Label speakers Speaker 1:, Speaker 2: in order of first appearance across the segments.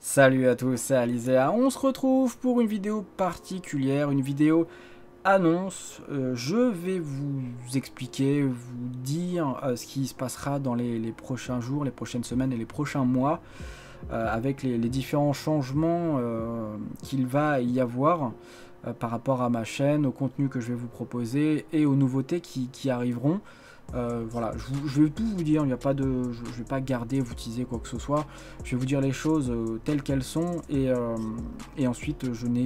Speaker 1: Salut à tous, c'est Alizéa. On se retrouve pour une vidéo particulière, une vidéo annonce. Je vais vous expliquer, vous dire ce qui se passera dans les prochains jours, les prochaines semaines et les prochains mois avec les différents changements qu'il va y avoir par rapport à ma chaîne, au contenu que je vais vous proposer et aux nouveautés qui arriveront. Voilà, je vais tout vous dire, il n'y a pas de, je ne vais pas garder, vous teaser quoi que ce soit, je vais vous dire les choses telles qu'elles sont et ensuite je n'ai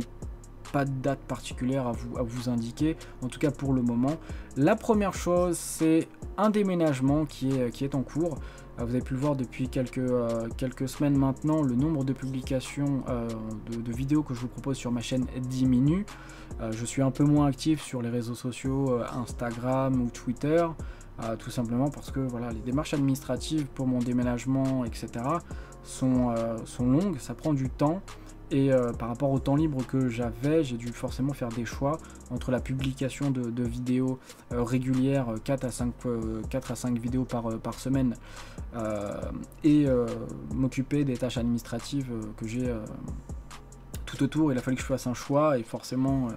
Speaker 1: pas de date particulière à vous indiquer, en tout cas pour le moment. La première chose, c'est un déménagement qui est en cours. Vous avez pu le voir depuis quelques semaines maintenant, le nombre de publications de vidéos que je vous propose sur ma chaîne diminue. Je suis un peu moins actif sur les réseaux sociaux, Instagram ou Twitter. Tout simplement parce que voilà, les démarches administratives pour mon déménagement, etc. sont longues, ça prend du temps. Et par rapport au temps libre que j'avais, j'ai dû forcément faire des choix entre la publication de vidéos régulières, 4 à 5 vidéos par semaine, et m'occuper des tâches administratives que j'ai tout autour. Il a fallu que je fasse un choix et forcément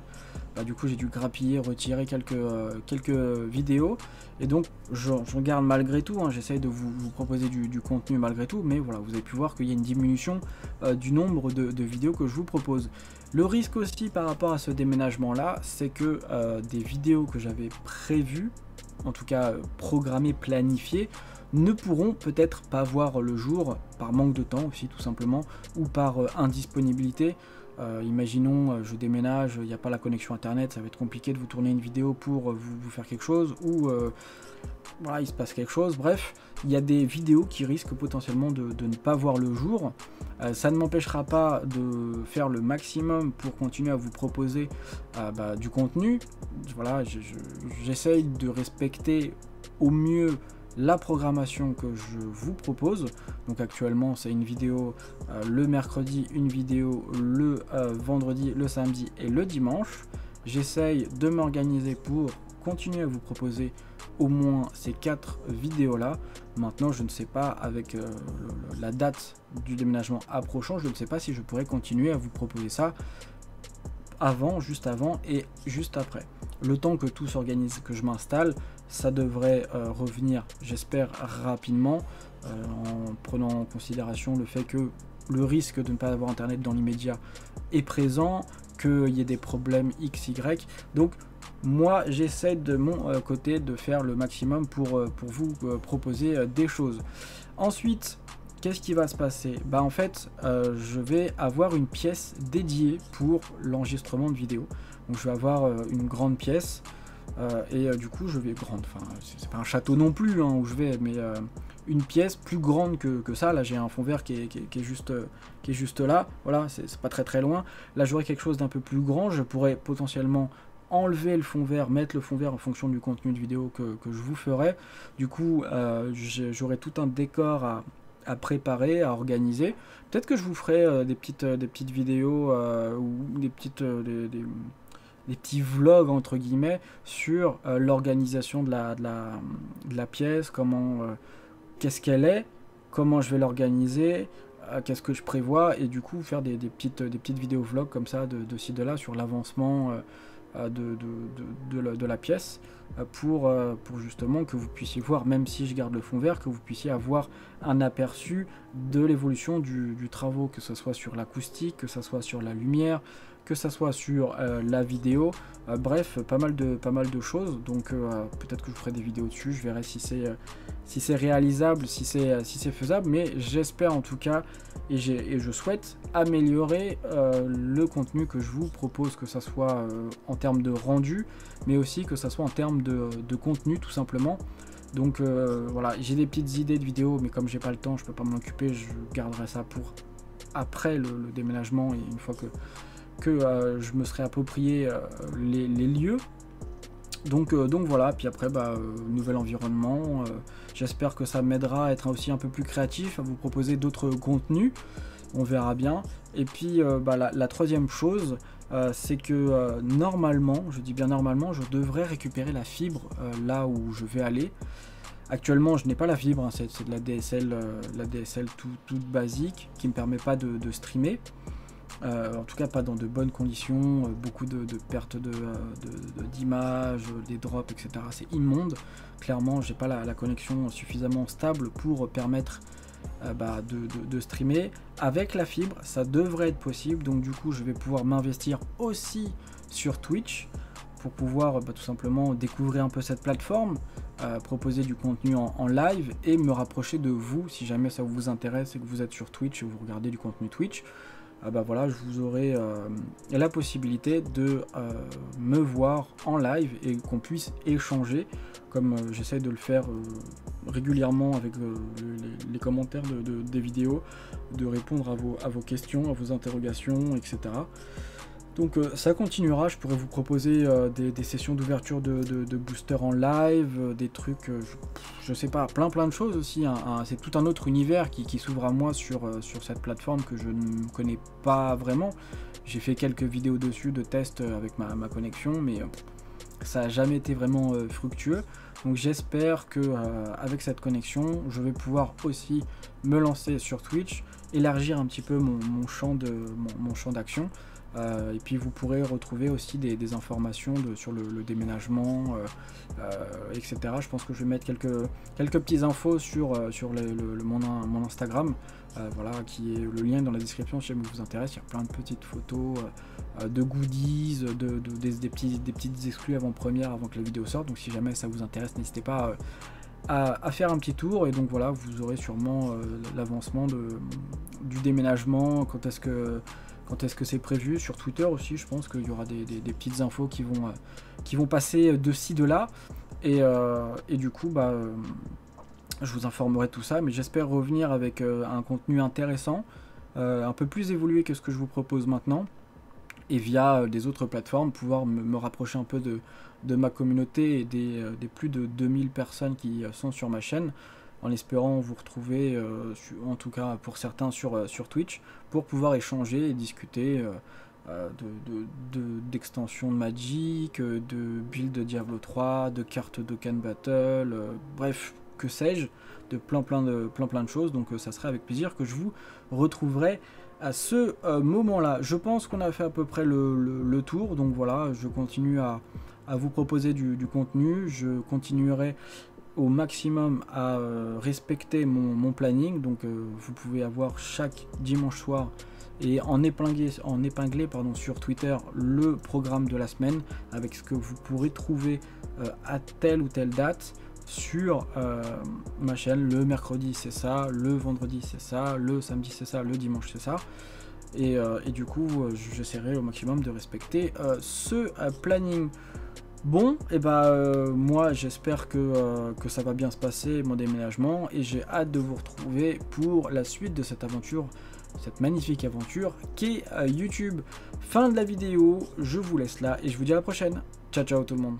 Speaker 1: du coup j'ai dû grappiller, retirer quelques vidéos et donc j'en garde malgré tout, hein. J'essaye de vous proposer du contenu malgré tout, mais voilà, vous avez pu voir qu'il y a une diminution du nombre de vidéos que je vous propose. Le risque aussi par rapport à ce déménagement là, c'est que des vidéos que j'avais prévues, en tout cas programmées, planifiées, ne pourront peut-être pas voir le jour par manque de temps aussi tout simplement, ou par indisponibilité. Imaginons je déménage, il n'y a pas la connexion internet, ça va être compliqué de vous tourner une vidéo pour vous faire quelque chose, ou voilà, il se passe quelque chose. Bref, il y a des vidéos qui risquent potentiellement de ne pas voir le jour. Ça ne m'empêchera pas de faire le maximum pour continuer à vous proposer du contenu. Voilà, j'essaye de respecter au mieux la programmation que je vous propose. Donc actuellement c'est une vidéo le mercredi, une vidéo le vendredi, le samedi et le dimanche. J'essaye de m'organiser pour continuer à vous proposer au moins ces 4 vidéos là. Maintenant je ne sais pas, avec la date du déménagement approchant, je ne sais pas si je pourrais continuer à vous proposer ça juste avant et juste après. Le temps que tout s'organise, que je m'installe, ça devrait revenir, j'espère, rapidement, en prenant en considération le fait que le risque de ne pas avoir internet dans l'immédiat est présent, qu'il y ait des problèmes X, Y. Donc moi j'essaie de mon côté de faire le maximum pour vous proposer des choses. Ensuite, qu'est-ce qui va se passer? En fait, je vais avoir une pièce dédiée pour l'enregistrement de vidéos. Donc je vais avoir une grande pièce et du coup je vais enfin c'est pas un château non plus hein, où je vais, mais une pièce plus grande que ça. Là j'ai un fond vert qui est juste là, voilà, c'est pas très loin. Là j'aurai quelque chose d'un peu plus grand, je pourrais potentiellement enlever le fond vert, mettre le fond vert en fonction du contenu de vidéo que je vous ferai. Du coup j'aurai tout un décor à préparer, à organiser. Peut-être que je vous ferai des petites vidéos ou des petits vlogs entre guillemets sur l'organisation de la pièce, comment qu'est-ce qu'elle est, comment je vais l'organiser, qu'est-ce que je prévois, et du coup faire des petites vidéos vlogs comme ça de ci de là sur l'avancement de la pièce, pour justement que vous puissiez voir, même si je garde le fond vert, que vous puissiez avoir un aperçu de l'évolution du travaux, que ce soit sur l'acoustique, que ce soit sur la lumière, que ça soit sur la vidéo, bref, pas mal de choses. Donc peut-être que je ferai des vidéos dessus, je verrai si c'est réalisable, si c'est faisable, mais j'espère en tout cas, et je souhaite améliorer le contenu que je vous propose, que ça soit en termes de rendu, mais aussi que ça soit en termes de contenu tout simplement. Donc voilà, j'ai des petites idées de vidéos, mais comme j'ai pas le temps, je peux pas m'en occuper, je garderai ça pour après le déménagement, et une fois que je me serais approprié les lieux. Donc voilà, puis après nouvel environnement, j'espère que ça m'aidera à être aussi un peu plus créatif, à vous proposer d'autres contenus, on verra bien. Et puis la troisième chose, c'est que normalement, je dis bien normalement, je devrais récupérer la fibre là où je vais aller. Actuellement, je n'ai pas la fibre, hein, c'est de la DSL toute basique, qui ne me permet pas de streamer. En tout cas pas dans de bonnes conditions, beaucoup de pertes d'images, des drops, etc. C'est immonde. Clairement, j'ai pas la connexion suffisamment stable pour permettre de streamer. Avec la fibre, ça devrait être possible, donc du coup je vais pouvoir m'investir aussi sur Twitch pour pouvoir tout simplement découvrir un peu cette plateforme, proposer du contenu en live et me rapprocher de vous si jamais ça vous intéresse et que vous êtes sur Twitch et vous regardez du contenu Twitch. Voilà, je vous aurai la possibilité de me voir en live et qu'on puisse échanger comme j'essaie de le faire régulièrement avec les commentaires des vidéos, de répondre à vos questions, à vos interrogations, etc. Donc ça continuera, je pourrais vous proposer des sessions d'ouverture de booster en live, des trucs, je sais pas, plein de choses aussi, c'est tout un autre univers qui s'ouvre à moi sur cette plateforme que je ne connais pas vraiment. J'ai fait quelques vidéos dessus de tests avec ma connexion, mais ça n'a jamais été vraiment fructueux. Donc j'espère que avec cette connexion, je vais pouvoir aussi me lancer sur Twitch, élargir un petit peu mon champ d'action. Et puis vous pourrez retrouver aussi des informations sur le déménagement, etc. Je pense que je vais mettre quelques petites infos sur mon Instagram, voilà, qui est le lien dans la description si jamais vous intéresse. Il y a plein de petites photos, de goodies, des petites exclus avant-première avant que la vidéo sorte. Donc si jamais ça vous intéresse, n'hésitez pas à faire un petit tour. Et donc voilà, vous aurez sûrement l'avancement du déménagement, quand est-ce que c'est prévu. Sur Twitter aussi, je pense qu'il y aura des petites infos qui vont passer de ci, de là. Et du coup, je vous informerai de tout ça. Mais j'espère revenir avec un contenu intéressant, un peu plus évolué que ce que je vous propose maintenant. Et via des autres plateformes, pouvoir me rapprocher un peu de ma communauté et des plus de 2000 personnes qui sont sur ma chaîne, en espérant vous retrouver, en tout cas pour certains sur Twitch, pour pouvoir échanger et discuter d'extensions de Magic, de build de Diablo 3, de cartes Dokkan Battle, bref, que sais-je, de plein de choses. Donc ça serait avec plaisir que je vous retrouverai à ce moment-là. Je pense qu'on a fait à peu près le tour, donc voilà, je continue à vous proposer du contenu, je continuerai au maximum à respecter mon planning, donc vous pouvez avoir chaque dimanche soir et en épinglé sur Twitter le programme de la semaine avec ce que vous pourrez trouver à telle ou telle date sur ma chaîne. Le mercredi c'est ça, le vendredi c'est ça, le samedi c'est ça, le dimanche c'est ça. Et du coup j'essaierai au maximum de respecter ce planning. Bon, et moi j'espère que ça va bien se passer, mon déménagement, et j'ai hâte de vous retrouver pour la suite de cette aventure, cette magnifique aventure qu'est YouTube. Fin de la vidéo, je vous laisse là et je vous dis à la prochaine. Ciao ciao tout le monde.